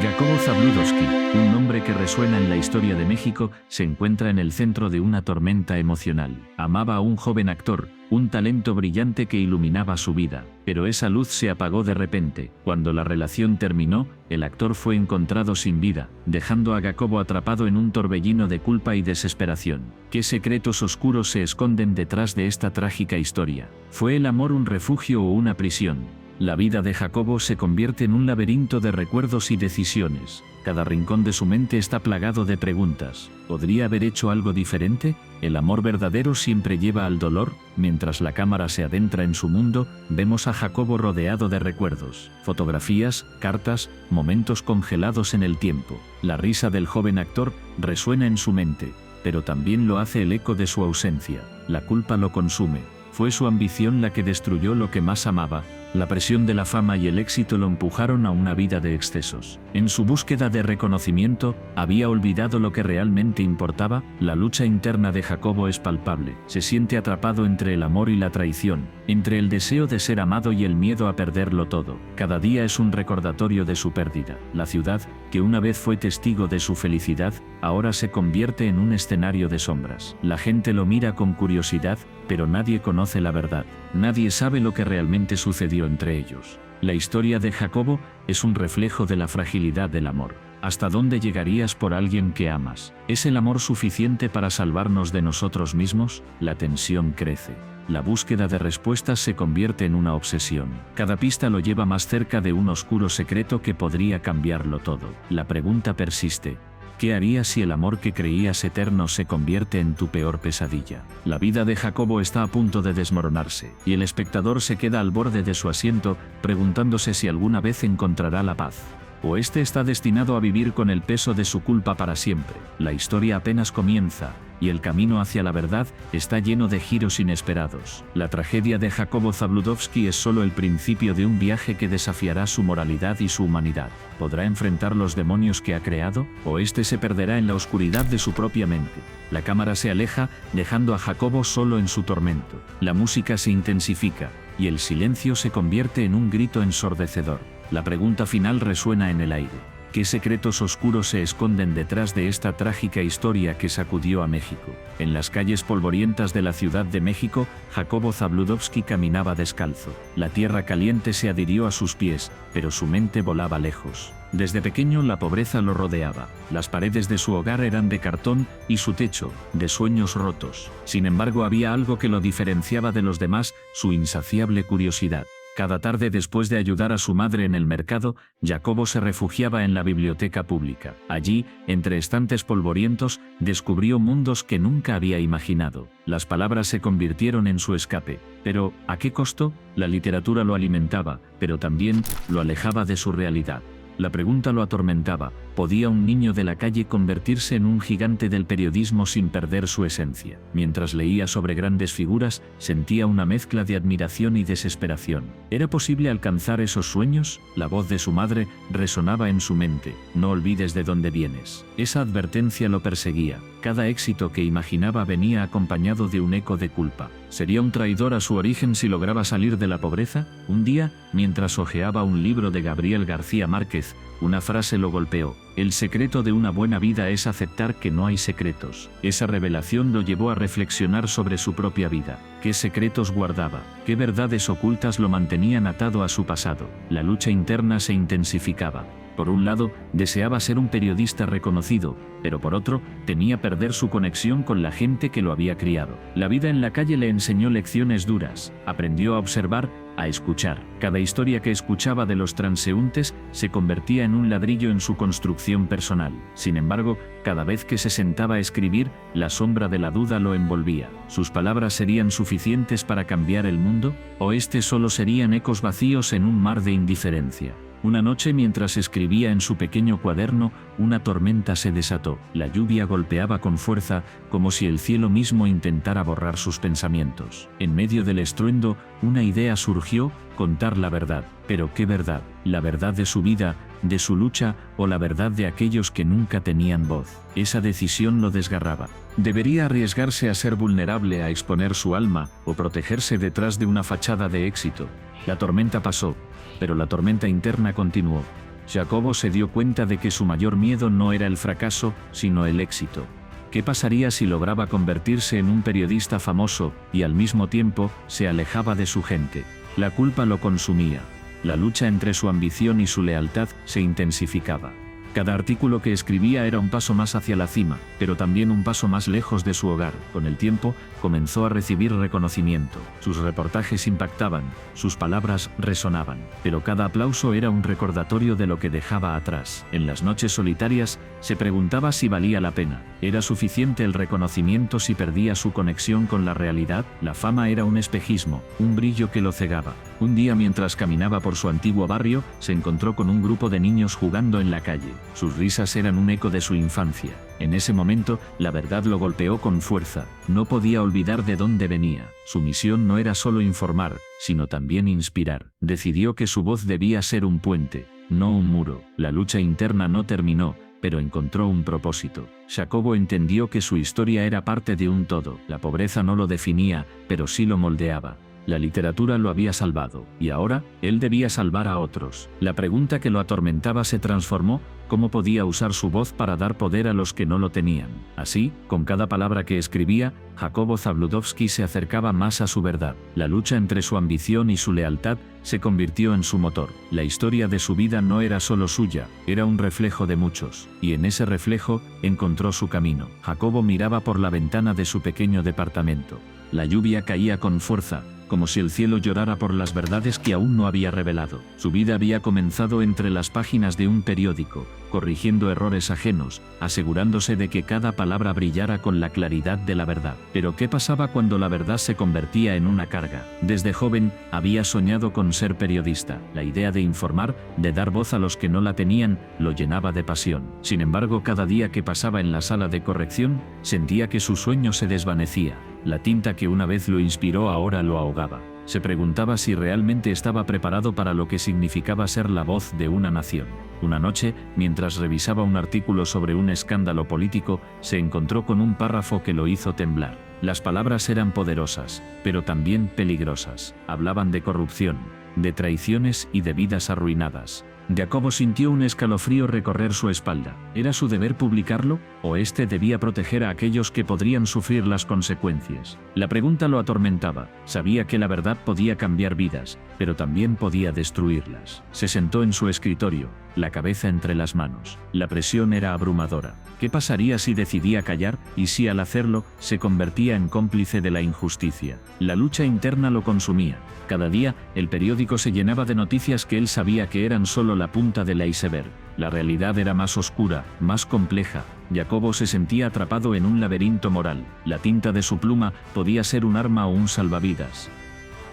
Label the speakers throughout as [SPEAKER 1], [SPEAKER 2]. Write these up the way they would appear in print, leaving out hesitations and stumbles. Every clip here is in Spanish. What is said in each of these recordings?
[SPEAKER 1] Jacobo Zabludovsky, un nombre que resuena en la historia de México, se encuentra en el centro de una tormenta emocional. Amaba a un joven actor, un talento brillante que iluminaba su vida, pero esa luz se apagó de repente. Cuando la relación terminó, el actor fue encontrado sin vida, dejando a Jacobo atrapado en un torbellino de culpa y desesperación. ¿Qué secretos oscuros se esconden detrás de esta trágica historia? ¿Fue el amor un refugio o una prisión? La vida de Jacobo se convierte en un laberinto de recuerdos y decisiones. Cada rincón de su mente está plagado de preguntas. ¿Podría haber hecho algo diferente? El amor verdadero siempre lleva al dolor. Mientras la cámara se adentra en su mundo, vemos a Jacobo rodeado de recuerdos, fotografías, cartas, momentos congelados en el tiempo. La risa del joven actor resuena en su mente, pero también lo hace el eco de su ausencia. La culpa lo consume. Fue su ambición la que destruyó lo que más amaba. La presión de la fama y el éxito lo empujaron a una vida de excesos. En su búsqueda de reconocimiento, había olvidado lo que realmente importaba. La lucha interna de Jacobo es palpable. Se siente atrapado entre el amor y la traición, entre el deseo de ser amado y el miedo a perderlo todo. Cada día es un recordatorio de su pérdida. La ciudad, que una vez fue testigo de su felicidad, ahora se convierte en un escenario de sombras. La gente lo mira con curiosidad, pero nadie conoce la verdad. Nadie sabe lo que realmente sucedió entre ellos. La historia de Jacobo es un reflejo de la fragilidad del amor. ¿Hasta dónde llegarías por alguien que amas? ¿Es el amor suficiente para salvarnos de nosotros mismos? La tensión crece. La búsqueda de respuestas se convierte en una obsesión. Cada pista lo lleva más cerca de un oscuro secreto que podría cambiarlo todo. La pregunta persiste. ¿Qué harías si el amor que creías eterno se convierte en tu peor pesadilla? La vida de Jacobo está a punto de desmoronarse, y el espectador se queda al borde de su asiento, preguntándose si alguna vez encontrará la paz. ¿O este está destinado a vivir con el peso de su culpa para siempre? La historia apenas comienza, y el camino hacia la verdad está lleno de giros inesperados. La tragedia de Jacobo Zabludovsky es solo el principio de un viaje que desafiará su moralidad y su humanidad. ¿Podrá enfrentar los demonios que ha creado? ¿O este se perderá en la oscuridad de su propia mente? La cámara se aleja, dejando a Jacobo solo en su tormento. La música se intensifica, y el silencio se convierte en un grito ensordecedor. La pregunta final resuena en el aire. ¿Qué secretos oscuros se esconden detrás de esta trágica historia que sacudió a México? En las calles polvorientas de la Ciudad de México, Jacobo Zabludovsky caminaba descalzo. La tierra caliente se adhirió a sus pies, pero su mente volaba lejos. Desde pequeño la pobreza lo rodeaba. Las paredes de su hogar eran de cartón y su techo, de sueños rotos. Sin embargo, había algo que lo diferenciaba de los demás, su insaciable curiosidad. Cada tarde después de ayudar a su madre en el mercado, Jacobo se refugiaba en la biblioteca pública. Allí, entre estantes polvorientos, descubrió mundos que nunca había imaginado. Las palabras se convirtieron en su escape. Pero, ¿a qué costo? La literatura lo alimentaba, pero también lo alejaba de su realidad. La pregunta lo atormentaba. ¿Podía un niño de la calle convertirse en un gigante del periodismo sin perder su esencia? Mientras leía sobre grandes figuras, sentía una mezcla de admiración y desesperación. ¿Era posible alcanzar esos sueños? La voz de su madre resonaba en su mente. No olvides de dónde vienes. Esa advertencia lo perseguía. Cada éxito que imaginaba venía acompañado de un eco de culpa. ¿Sería un traidor a su origen si lograba salir de la pobreza? Un día, mientras hojeaba un libro de Gabriel García Márquez, una frase lo golpeó. El secreto de una buena vida es aceptar que no hay secretos. Esa revelación lo llevó a reflexionar sobre su propia vida. ¿Qué secretos guardaba? ¿Qué verdades ocultas lo mantenían atado a su pasado? La lucha interna se intensificaba. Por un lado, deseaba ser un periodista reconocido, pero por otro, temía perder su conexión con la gente que lo había criado. La vida en la calle le enseñó lecciones duras. Aprendió a observar, a escuchar. Cada historia que escuchaba de los transeúntes se convertía en un ladrillo en su construcción personal. Sin embargo, cada vez que se sentaba a escribir, la sombra de la duda lo envolvía. ¿Sus palabras serían suficientes para cambiar el mundo? ¿O este solo serían ecos vacíos en un mar de indiferencia? Una noche, mientras escribía en su pequeño cuaderno, una tormenta se desató. La lluvia golpeaba con fuerza, como si el cielo mismo intentara borrar sus pensamientos. En medio del estruendo, una idea surgió: contar la verdad. ¿Pero qué verdad? ¿La verdad de su vida, de su lucha, o la verdad de aquellos que nunca tenían voz? Esa decisión lo desgarraba. ¿Debería arriesgarse a ser vulnerable, a exponer su alma, o protegerse detrás de una fachada de éxito? La tormenta pasó, pero la tormenta interna continuó. Jacobo se dio cuenta de que su mayor miedo no era el fracaso, sino el éxito. ¿Qué pasaría si lograba convertirse en un periodista famoso y al mismo tiempo se alejaba de su gente? La culpa lo consumía. La lucha entre su ambición y su lealtad se intensificaba. Cada artículo que escribía era un paso más hacia la cima, pero también un paso más lejos de su hogar. Con el tiempo, comenzó a recibir reconocimiento. Sus reportajes impactaban, sus palabras resonaban, pero cada aplauso era un recordatorio de lo que dejaba atrás. En las noches solitarias, se preguntaba si valía la pena. ¿Era suficiente el reconocimiento si perdía su conexión con la realidad? La fama era un espejismo, un brillo que lo cegaba. Un día, mientras caminaba por su antiguo barrio, se encontró con un grupo de niños jugando en la calle. Sus risas eran un eco de su infancia. En ese momento, la verdad lo golpeó con fuerza. No podía olvidar de dónde venía. Su misión no era solo informar, sino también inspirar. Decidió que su voz debía ser un puente, no un muro. La lucha interna no terminó, pero encontró un propósito. Jacobo entendió que su historia era parte de un todo. La pobreza no lo definía, pero sí lo moldeaba. La literatura lo había salvado, y ahora, él debía salvar a otros. La pregunta que lo atormentaba se transformó: ¿cómo podía usar su voz para dar poder a los que no lo tenían? Así, con cada palabra que escribía, Jacobo Zabludovsky se acercaba más a su verdad. La lucha entre su ambición y su lealtad se convirtió en su motor. La historia de su vida no era solo suya, era un reflejo de muchos, y en ese reflejo, encontró su camino. Jacobo miraba por la ventana de su pequeño departamento. La lluvia caía con fuerza, como si el cielo llorara por las verdades que aún no había revelado. Su vida había comenzado entre las páginas de un periódico, corrigiendo errores ajenos, asegurándose de que cada palabra brillara con la claridad de la verdad. Pero ¿qué pasaba cuando la verdad se convertía en una carga? Desde joven, había soñado con ser periodista. La idea de informar, de dar voz a los que no la tenían, lo llenaba de pasión. Sin embargo, cada día que pasaba en la sala de corrección, sentía que su sueño se desvanecía. La tinta que una vez lo inspiró ahora lo ahogaba. Se preguntaba si realmente estaba preparado para lo que significaba ser la voz de una nación. Una noche, mientras revisaba un artículo sobre un escándalo político, se encontró con un párrafo que lo hizo temblar. Las palabras eran poderosas, pero también peligrosas. Hablaban de corrupción, de traiciones y de vidas arruinadas. Jacobo sintió un escalofrío recorrer su espalda. ¿Era su deber publicarlo, o este debía proteger a aquellos que podrían sufrir las consecuencias? La pregunta lo atormentaba. Sabía que la verdad podía cambiar vidas, pero también podía destruirlas. Se sentó en su escritorio, la cabeza entre las manos. La presión era abrumadora. ¿Qué pasaría si decidía callar, y si al hacerlo, se convertía en cómplice de la injusticia? La lucha interna lo consumía. Cada día, el periódico se llenaba de noticias que él sabía que eran solo la punta del iceberg. La realidad era más oscura, más compleja. Jacobo se sentía atrapado en un laberinto moral. La tinta de su pluma podía ser un arma o un salvavidas.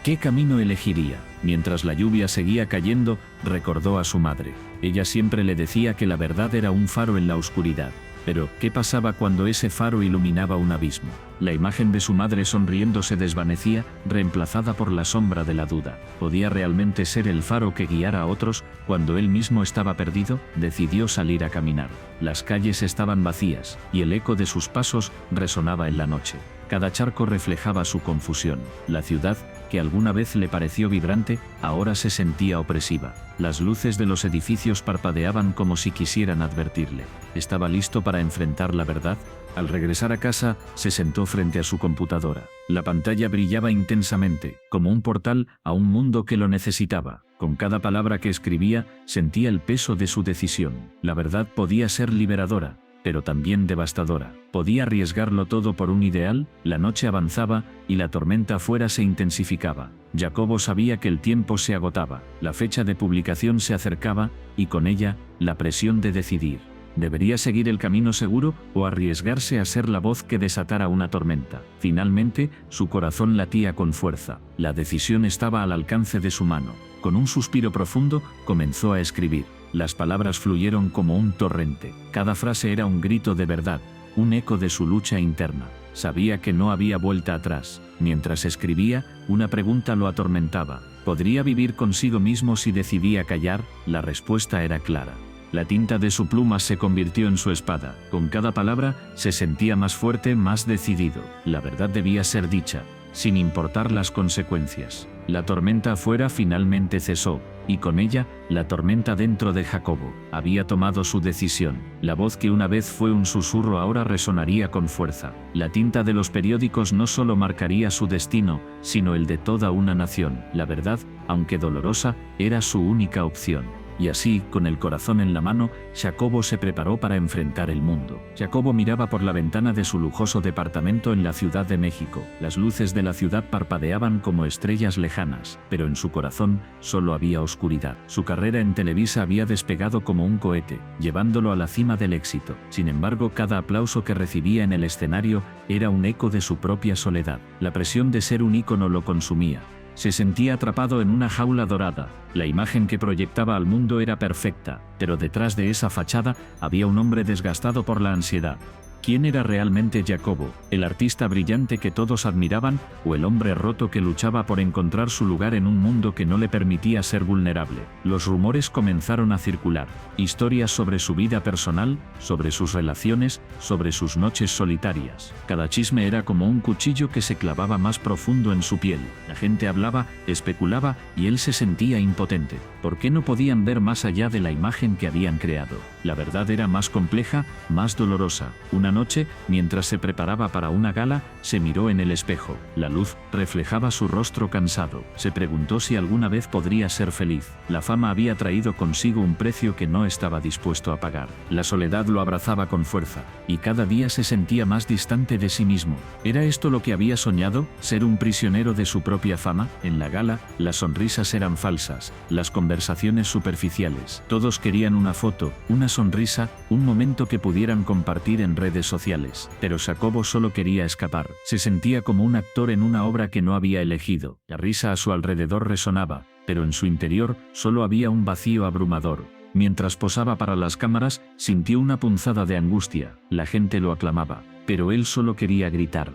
[SPEAKER 1] ¿Qué camino elegiría? Mientras la lluvia seguía cayendo, recordó a su madre. Ella siempre le decía que la verdad era un faro en la oscuridad. Pero, ¿qué pasaba cuando ese faro iluminaba un abismo? La imagen de su madre sonriendo se desvanecía, reemplazada por la sombra de la duda. ¿Podía realmente ser el faro que guiara a otros cuando él mismo estaba perdido? Decidió salir a caminar. Las calles estaban vacías, y el eco de sus pasos resonaba en la noche. Cada charco reflejaba su confusión. La ciudad, que alguna vez le pareció vibrante, ahora se sentía opresiva. Las luces de los edificios parpadeaban como si quisieran advertirle. ¿Estaba listo para enfrentar la verdad? Al regresar a casa, se sentó frente a su computadora. La pantalla brillaba intensamente, como un portal a un mundo que lo necesitaba. Con cada palabra que escribía, sentía el peso de su decisión. La verdad podía ser liberadora, pero también devastadora. ¿Podía arriesgarlo todo por un ideal? La noche avanzaba, y la tormenta afuera se intensificaba. Jacobo sabía que el tiempo se agotaba. La fecha de publicación se acercaba, y con ella, la presión de decidir. ¿Debería seguir el camino seguro o arriesgarse a ser la voz que desatara una tormenta? Finalmente, su corazón latía con fuerza. La decisión estaba al alcance de su mano. Con un suspiro profundo, comenzó a escribir. Las palabras fluyeron como un torrente. Cada frase era un grito de verdad, un eco de su lucha interna. Sabía que no había vuelta atrás. Mientras escribía, una pregunta lo atormentaba. ¿Podría vivir consigo mismo si decidía callar? La respuesta era clara. La tinta de su pluma se convirtió en su espada. Con cada palabra, se sentía más fuerte, más decidido. La verdad debía ser dicha, sin importar las consecuencias. La tormenta afuera finalmente cesó, y con ella, la tormenta dentro de Jacobo. Había tomado su decisión. La voz que una vez fue un susurro ahora resonaría con fuerza. La tinta de los periódicos no solo marcaría su destino, sino el de toda una nación. La verdad, aunque dolorosa, era su única opción. Y así, con el corazón en la mano, Jacobo se preparó para enfrentar el mundo. Jacobo miraba por la ventana de su lujoso departamento en la Ciudad de México. Las luces de la ciudad parpadeaban como estrellas lejanas, pero en su corazón solo había oscuridad. Su carrera en Televisa había despegado como un cohete, llevándolo a la cima del éxito. Sin embargo, cada aplauso que recibía en el escenario era un eco de su propia soledad. La presión de ser un ícono lo consumía. Se sentía atrapado en una jaula dorada. La imagen que proyectaba al mundo era perfecta, pero detrás de esa fachada había un hombre desgastado por la ansiedad. ¿Quién era realmente Jacobo? ¿El artista brillante que todos admiraban o el hombre roto que luchaba por encontrar su lugar en un mundo que no le permitía ser vulnerable? Los rumores comenzaron a circular. Historias sobre su vida personal, sobre sus relaciones, sobre sus noches solitarias. Cada chisme era como un cuchillo que se clavaba más profundo en su piel. La gente hablaba, especulaba y él se sentía impotente. ¿Por qué no podían ver más allá de la imagen que habían creado? La verdad era más compleja, más dolorosa. Una noche, mientras se preparaba para una gala, se miró en el espejo. La luz reflejaba su rostro cansado. Se preguntó si alguna vez podría ser feliz. La fama había traído consigo un precio que no estaba dispuesto a pagar. La soledad lo abrazaba con fuerza, y cada día se sentía más distante de sí mismo. ¿Era esto lo que había soñado? ¿Ser un prisionero de su propia fama? En la gala, las sonrisas eran falsas, las conversaciones superficiales. Todos querían una foto, una sonrisa, un momento que pudieran compartir en redes sociales. Pero Jacobo solo quería escapar. Se sentía como un actor en una obra que no había elegido. La risa a su alrededor resonaba, pero en su interior solo había un vacío abrumador. Mientras posaba para las cámaras, sintió una punzada de angustia. La gente lo aclamaba, pero él solo quería gritar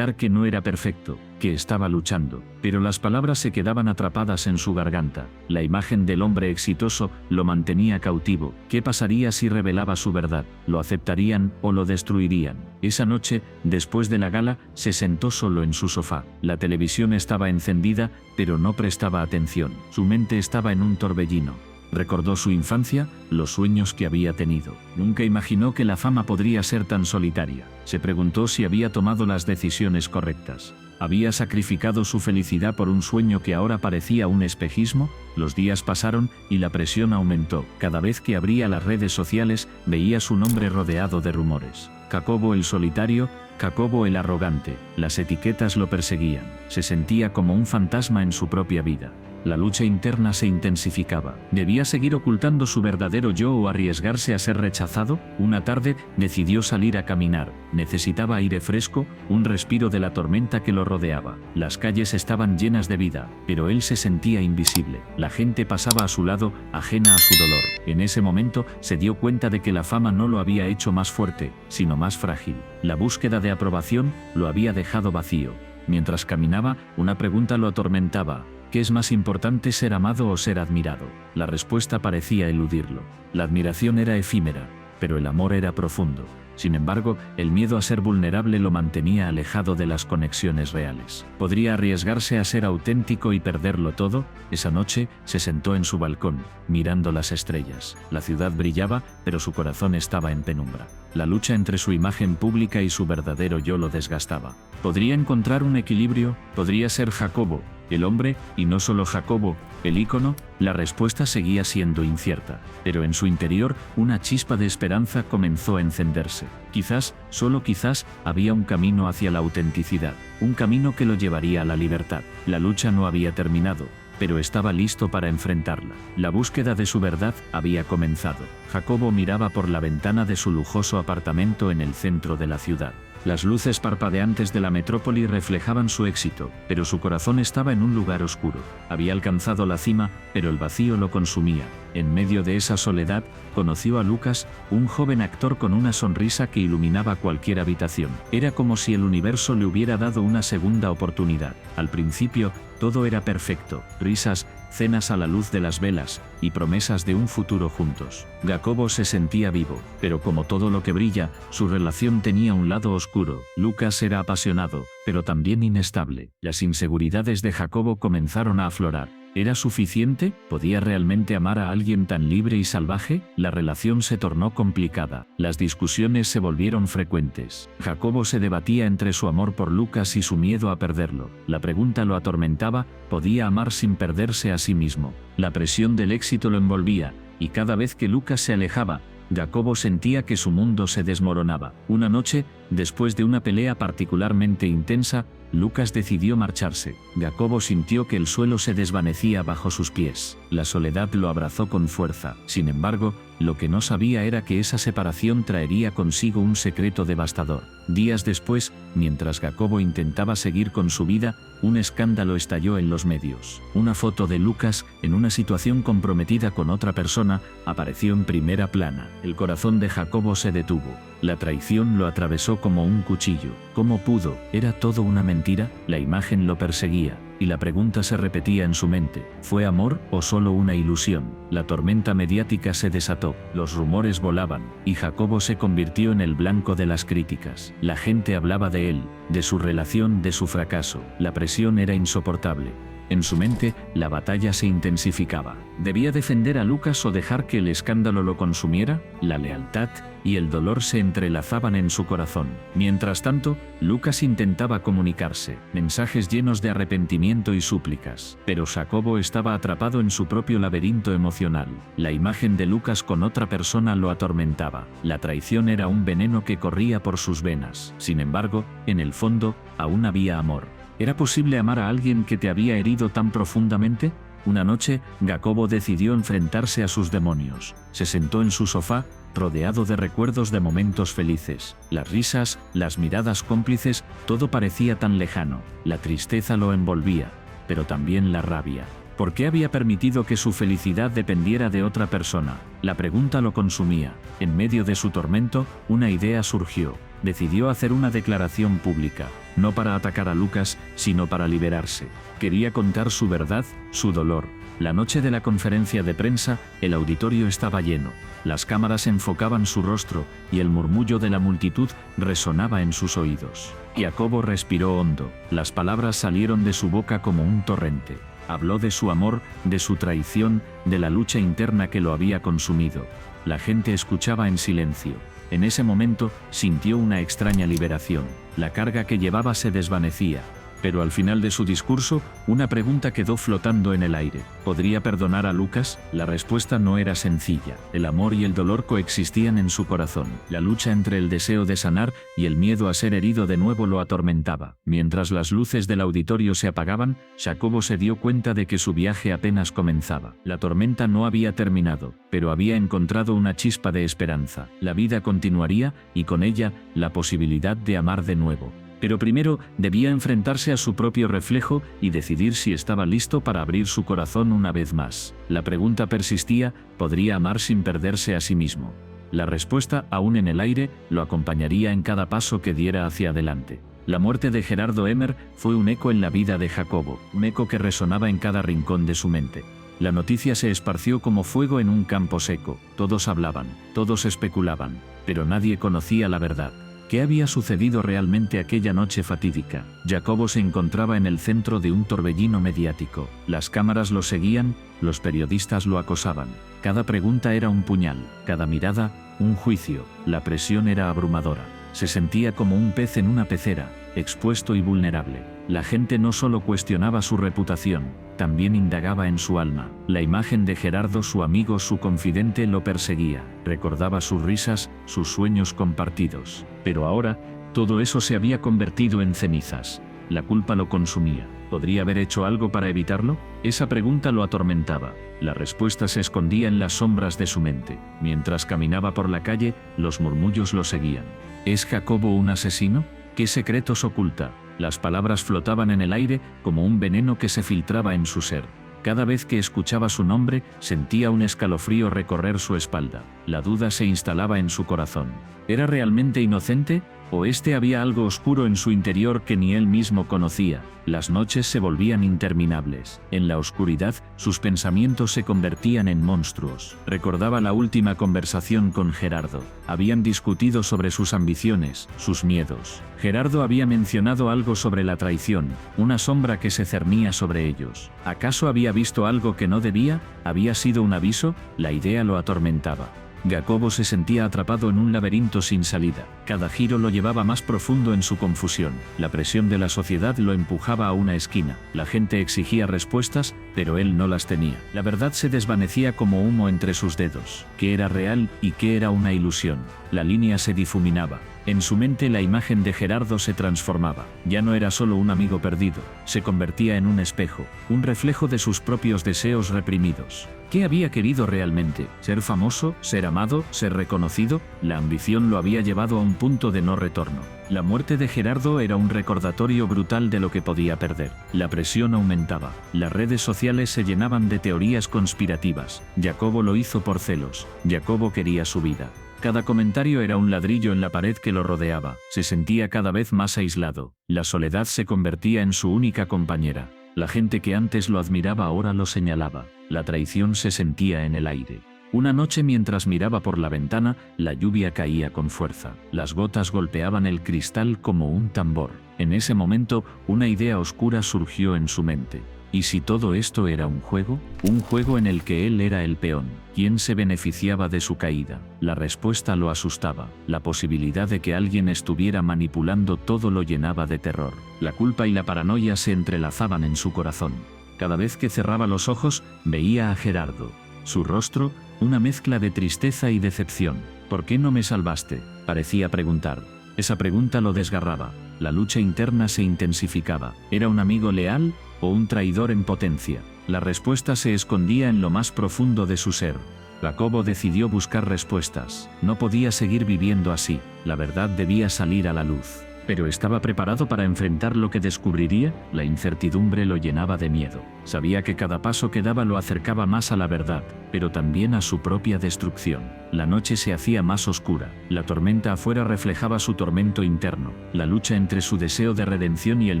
[SPEAKER 1] que no era perfecto, que estaba luchando. Pero las palabras se quedaban atrapadas en su garganta. La imagen del hombre exitoso lo mantenía cautivo. ¿Qué pasaría si revelaba su verdad? ¿Lo aceptarían o lo destruirían? Esa noche, después de la gala, se sentó solo en su sofá. La televisión estaba encendida, pero no prestaba atención. Su mente estaba en un torbellino. Recordó su infancia, los sueños que había tenido. Nunca imaginó que la fama podría ser tan solitaria. Se preguntó si había tomado las decisiones correctas. ¿Había sacrificado su felicidad por un sueño que ahora parecía un espejismo? Los días pasaron y la presión aumentó. Cada vez que abría las redes sociales, veía su nombre rodeado de rumores. Jacobo el solitario, Jacobo el arrogante. Las etiquetas lo perseguían. Se sentía como un fantasma en su propia vida. La lucha interna se intensificaba. ¿Debía seguir ocultando su verdadero yo o arriesgarse a ser rechazado? Una tarde, decidió salir a caminar. Necesitaba aire fresco, un respiro de la tormenta que lo rodeaba. Las calles estaban llenas de vida, pero él se sentía invisible. La gente pasaba a su lado, ajena a su dolor. En ese momento, se dio cuenta de que la fama no lo había hecho más fuerte, sino más frágil. La búsqueda de aprobación lo había dejado vacío. Mientras caminaba, una pregunta lo atormentaba. ¿Qué es más importante, ser amado o ser admirado? La respuesta parecía eludirlo. La admiración era efímera, pero el amor era profundo. Sin embargo, el miedo a ser vulnerable lo mantenía alejado de las conexiones reales. ¿Podría arriesgarse a ser auténtico y perderlo todo? Esa noche, se sentó en su balcón, mirando las estrellas. La ciudad brillaba, pero su corazón estaba en penumbra. La lucha entre su imagen pública y su verdadero yo lo desgastaba. ¿Podría encontrar un equilibrio? ¿Podría ser Jacobo, el hombre, y no solo Jacobo, el ícono? La respuesta seguía siendo incierta, pero en su interior una chispa de esperanza comenzó a encenderse. Quizás, solo quizás, había un camino hacia la autenticidad, un camino que lo llevaría a la libertad. La lucha no había terminado, pero estaba listo para enfrentarla. La búsqueda de su verdad había comenzado. Jacobo miraba por la ventana de su lujoso apartamento en el centro de la ciudad. Las luces parpadeantes de la metrópoli reflejaban su éxito, pero su corazón estaba en un lugar oscuro. Había alcanzado la cima, pero el vacío lo consumía. En medio de esa soledad, conoció a Lucas, un joven actor con una sonrisa que iluminaba cualquier habitación. Era como si el universo le hubiera dado una segunda oportunidad. Al principio, todo era perfecto: risas, cenas a la luz de las velas, y promesas de un futuro juntos. Jacobo se sentía vivo, pero como todo lo que brilla, su relación tenía un lado oscuro. Lucas era apasionado, pero también inestable. Las inseguridades de Jacobo comenzaron a aflorar. ¿Era suficiente? ¿Podía realmente amar a alguien tan libre y salvaje? La relación se tornó complicada. Las discusiones se volvieron frecuentes. Jacobo se debatía entre su amor por Lucas y su miedo a perderlo. La pregunta lo atormentaba: ¿podía amar sin perderse a sí mismo? La presión del éxito lo envolvía, y cada vez que Lucas se alejaba, Jacobo sentía que su mundo se desmoronaba. Una noche, después de una pelea particularmente intensa, Lucas decidió marcharse. Jacobo sintió que el suelo se desvanecía bajo sus pies. La soledad lo abrazó con fuerza. Sin embargo, lo que no sabía era que esa separación traería consigo un secreto devastador. Días después, mientras Jacobo intentaba seguir con su vida, un escándalo estalló en los medios. Una foto de Lucas, en una situación comprometida con otra persona, apareció en primera plana. El corazón de Jacobo se detuvo. La traición lo atravesó como un cuchillo. ¿Cómo pudo? ¿Era todo una mentira? La imagen lo perseguía, y la pregunta se repetía en su mente: ¿fue amor o solo una ilusión? La tormenta mediática se desató, los rumores volaban, y Jacobo se convirtió en el blanco de las críticas. La gente hablaba de él, de su relación, de su fracaso. La presión era insoportable. En su mente, la batalla se intensificaba. ¿Debía defender a Lucas o dejar que el escándalo lo consumiera? La lealtad y el dolor se entrelazaban en su corazón. Mientras tanto, Lucas intentaba comunicarse, mensajes llenos de arrepentimiento y súplicas. Pero Jacobo estaba atrapado en su propio laberinto emocional. La imagen de Lucas con otra persona lo atormentaba. La traición era un veneno que corría por sus venas. Sin embargo, en el fondo, aún había amor. ¿Era posible amar a alguien que te había herido tan profundamente? Una noche, Jacobo decidió enfrentarse a sus demonios. Se sentó en su sofá, rodeado de recuerdos de momentos felices. Las risas, las miradas cómplices, todo parecía tan lejano. La tristeza lo envolvía, pero también la rabia. ¿Por qué había permitido que su felicidad dependiera de otra persona? La pregunta lo consumía. En medio de su tormento, una idea surgió. Decidió hacer una declaración pública, no para atacar a Lucas, sino para liberarse. Quería contar su verdad, su dolor. La noche de la conferencia de prensa, el auditorio estaba lleno. Las cámaras enfocaban su rostro, y el murmullo de la multitud resonaba en sus oídos. Jacobo respiró hondo. Las palabras salieron de su boca como un torrente. Habló de su amor, de su traición, de la lucha interna que lo había consumido. La gente escuchaba en silencio. En ese momento, sintió una extraña liberación. La carga que llevaba se desvanecía. Pero al final de su discurso, una pregunta quedó flotando en el aire. ¿Podría perdonar a Lucas? La respuesta no era sencilla. El amor y el dolor coexistían en su corazón. La lucha entre el deseo de sanar y el miedo a ser herido de nuevo lo atormentaba. Mientras las luces del auditorio se apagaban, Jacobo se dio cuenta de que su viaje apenas comenzaba. La tormenta no había terminado, pero había encontrado una chispa de esperanza. La vida continuaría, y con ella, la posibilidad de amar de nuevo. Pero primero debía enfrentarse a su propio reflejo y decidir si estaba listo para abrir su corazón una vez más. La pregunta persistía: ¿podría amar sin perderse a sí mismo? La respuesta, aún en el aire, lo acompañaría en cada paso que diera hacia adelante. La muerte de Gerardo Emer fue un eco en la vida de Jacobo, un eco que resonaba en cada rincón de su mente. La noticia se esparció como fuego en un campo seco. Todos hablaban, todos especulaban, pero nadie conocía la verdad. ¿Qué había sucedido realmente aquella noche fatídica? Jacobo se encontraba en el centro de un torbellino mediático. Las cámaras lo seguían, los periodistas lo acosaban. Cada pregunta era un puñal, cada mirada, un juicio. La presión era abrumadora. Se sentía como un pez en una pecera, expuesto y vulnerable. La gente no solo cuestionaba su reputación, también indagaba en su alma. La imagen de Gerardo, su amigo, su confidente, lo perseguía. Recordaba sus risas, sus sueños compartidos. Pero ahora, todo eso se había convertido en cenizas. La culpa lo consumía. ¿Podría haber hecho algo para evitarlo? Esa pregunta lo atormentaba. La respuesta se escondía en las sombras de su mente. Mientras caminaba por la calle, los murmullos lo seguían. ¿Es Jacobo un asesino? ¿Qué secretos oculta? Las palabras flotaban en el aire como un veneno que se filtraba en su ser. Cada vez que escuchaba su nombre, sentía un escalofrío recorrer su espalda. La duda se instalaba en su corazón. ¿Era realmente inocente? o había algo oscuro en su interior que ni él mismo conocía. Las noches se volvían interminables. En la oscuridad, sus pensamientos se convertían en monstruos. Recordaba la última conversación con Gerardo. Habían discutido sobre sus ambiciones, sus miedos. Gerardo había mencionado algo sobre la traición, una sombra que se cernía sobre ellos. ¿Acaso había visto algo que no debía? ¿Había sido un aviso? La idea lo atormentaba. Jacobo se sentía atrapado en un laberinto sin salida. Cada giro lo llevaba más profundo en su confusión. La presión de la sociedad lo empujaba a una esquina. La gente exigía respuestas, pero él no las tenía. La verdad se desvanecía como humo entre sus dedos. ¿Qué era real y qué era una ilusión? La línea se difuminaba. En su mente la imagen de Gerardo se transformaba. Ya no era solo un amigo perdido, se convertía en un espejo, un reflejo de sus propios deseos reprimidos. ¿Qué había querido realmente? ¿Ser famoso? ¿Ser amado? ¿Ser reconocido? La ambición lo había llevado a un punto de no retorno. La muerte de Gerardo era un recordatorio brutal de lo que podía perder. La presión aumentaba. Las redes sociales se llenaban de teorías conspirativas. Jacobo lo hizo por celos. Jacobo quería su vida. Cada comentario era un ladrillo en la pared que lo rodeaba. Se sentía cada vez más aislado. La soledad se convertía en su única compañera. La gente que antes lo admiraba ahora lo señalaba. La traición se sentía en el aire. Una noche mientras miraba por la ventana, la lluvia caía con fuerza. Las gotas golpeaban el cristal como un tambor. En ese momento, una idea oscura surgió en su mente. ¿Y si todo esto era un juego? Un juego en el que él era el peón. ¿Quién se beneficiaba de su caída? La respuesta lo asustaba. La posibilidad de que alguien estuviera manipulando todo lo llenaba de terror. La culpa y la paranoia se entrelazaban en su corazón. Cada vez que cerraba los ojos, veía a Gerardo. Su rostro, una mezcla de tristeza y decepción. ¿Por qué no me salvaste?, parecía preguntar. Esa pregunta lo desgarraba. La lucha interna se intensificaba. ¿Era un amigo leal o un traidor en potencia? La respuesta se escondía en lo más profundo de su ser. Jacobo decidió buscar respuestas. No podía seguir viviendo así. La verdad debía salir a la luz. ¿Pero estaba preparado para enfrentar lo que descubriría? La incertidumbre lo llenaba de miedo. Sabía que cada paso que daba lo acercaba más a la verdad, pero también a su propia destrucción. La noche se hacía más oscura. La tormenta afuera reflejaba su tormento interno. La lucha entre su deseo de redención y el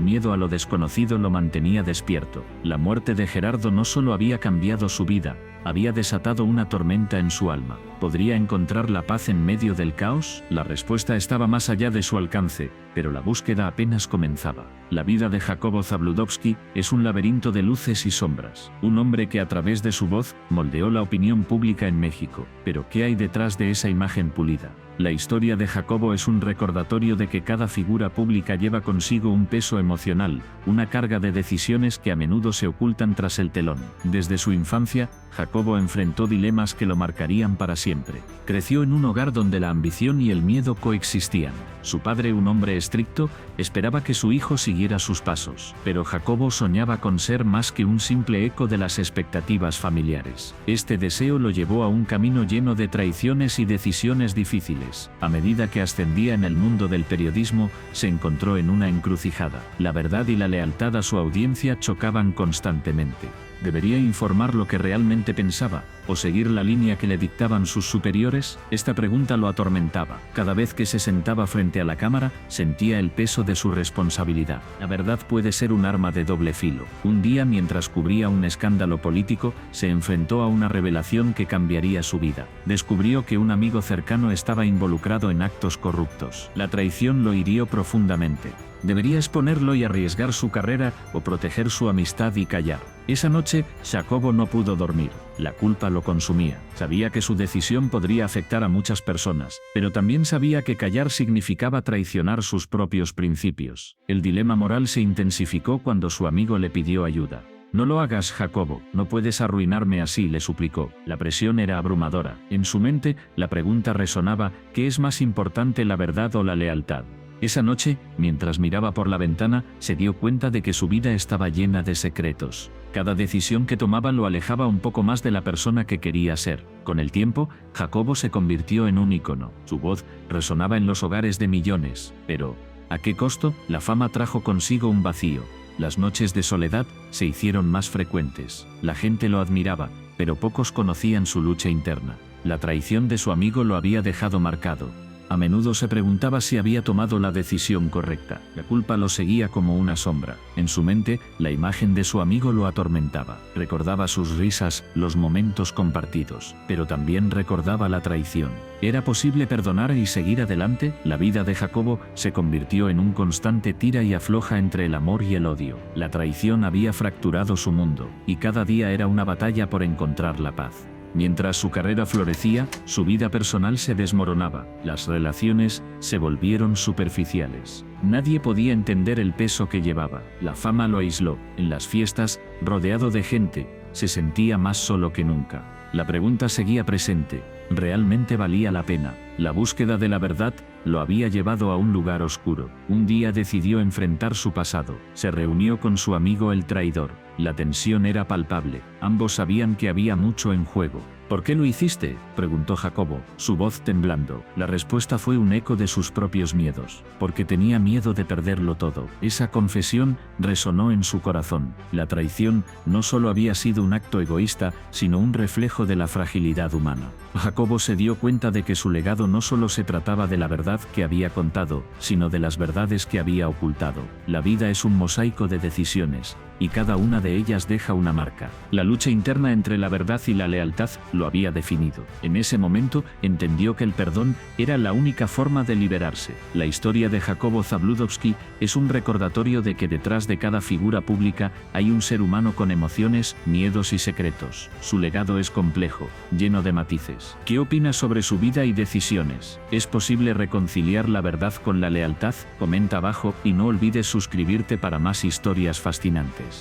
[SPEAKER 1] miedo a lo desconocido lo mantenía despierto. La muerte de Gerardo no solo había cambiado su vida, había desatado una tormenta en su alma. ¿Podría encontrar la paz en medio del caos? La respuesta estaba más allá de su alcance, pero la búsqueda apenas comenzaba. La vida de Jacobo Zabludovsky es un laberinto de luces y sombras. Un hombre que a través de su voz moldeó la opinión pública en México. Pero ¿qué hay detrás de esa imagen pulida? La historia de Jacobo es un recordatorio de que cada figura pública lleva consigo un peso emocional, una carga de decisiones que a menudo se ocultan tras el telón. Desde su infancia, Jacobo enfrentó dilemas que lo marcarían para siempre. Creció en un hogar donde la ambición y el miedo coexistían. Su padre, un hombre estricto, esperaba que su hijo siguiera sus pasos, pero Jacobo soñaba con ser más que un simple eco de las expectativas familiares. Este deseo lo llevó a un camino lleno de traiciones y decisiones difíciles. A medida que ascendía en el mundo del periodismo, se encontró en una encrucijada. La verdad y la lealtad a su audiencia chocaban constantemente. ¿Debería informar lo que realmente pensaba o seguir la línea que le dictaban sus superiores? Esta pregunta lo atormentaba. Cada vez que se sentaba frente a la cámara, sentía el peso de su responsabilidad. La verdad puede ser un arma de doble filo. Un día, mientras cubría un escándalo político, se enfrentó a una revelación que cambiaría su vida. Descubrió que un amigo cercano estaba involucrado en actos corruptos. La traición lo hirió profundamente. ¿Debería exponerlo y arriesgar su carrera o proteger su amistad y callar? Esa noche, Jacobo no pudo dormir. La culpa lo consumía. Sabía que su decisión podría afectar a muchas personas, pero también sabía que callar significaba traicionar sus propios principios. El dilema moral se intensificó cuando su amigo le pidió ayuda. «No lo hagas, Jacobo, no puedes arruinarme así», le suplicó. La presión era abrumadora. En su mente, la pregunta resonaba: ¿qué es más importante, la verdad o la lealtad? Esa noche, mientras miraba por la ventana, se dio cuenta de que su vida estaba llena de secretos. Cada decisión que tomaba lo alejaba un poco más de la persona que quería ser. Con el tiempo, Jacobo se convirtió en un ícono. Su voz resonaba en los hogares de millones. Pero, ¿a qué costo? La fama trajo consigo un vacío. Las noches de soledad se hicieron más frecuentes. La gente lo admiraba, pero pocos conocían su lucha interna. La traición de su amigo lo había dejado marcado. A menudo se preguntaba si había tomado la decisión correcta. La culpa lo seguía como una sombra. En su mente, la imagen de su amigo lo atormentaba. Recordaba sus risas, los momentos compartidos, pero también recordaba la traición. ¿Era posible perdonar y seguir adelante? La vida de Jacobo se convirtió en un constante tira y afloja entre el amor y el odio. La traición había fracturado su mundo, y cada día era una batalla por encontrar la paz. Mientras su carrera florecía, su vida personal se desmoronaba. Las relaciones se volvieron superficiales. Nadie podía entender el peso que llevaba. La fama lo aisló. En las fiestas, rodeado de gente, se sentía más solo que nunca. La pregunta seguía presente. ¿Realmente valía la pena? La búsqueda de la verdad lo había llevado a un lugar oscuro. Un día decidió enfrentar su pasado. Se reunió con su amigo el traidor. La tensión era palpable. Ambos sabían que había mucho en juego. ¿Por qué lo hiciste?, preguntó Jacobo, su voz temblando. La respuesta fue un eco de sus propios miedos. Porque tenía miedo de perderlo todo. Esa confesión resonó en su corazón. La traición no solo había sido un acto egoísta, sino un reflejo de la fragilidad humana. Jacobo se dio cuenta de que su legado no solo se trataba de la verdad que había contado, sino de las verdades que había ocultado. La vida es un mosaico de decisiones, y cada una de ellas deja una marca. La lucha interna entre la verdad y la lealtad lo había definido. En ese momento entendió que el perdón era la única forma de liberarse. La historia de Jacobo Zabludovsky es un recordatorio de que detrás de cada figura pública hay un ser humano con emociones, miedos y secretos. Su legado es complejo, lleno de matices. ¿Qué opinas sobre su vida y decisiones? ¿Es posible reconciliar la verdad con la lealtad? Comenta abajo y no olvides suscribirte para más historias fascinantes.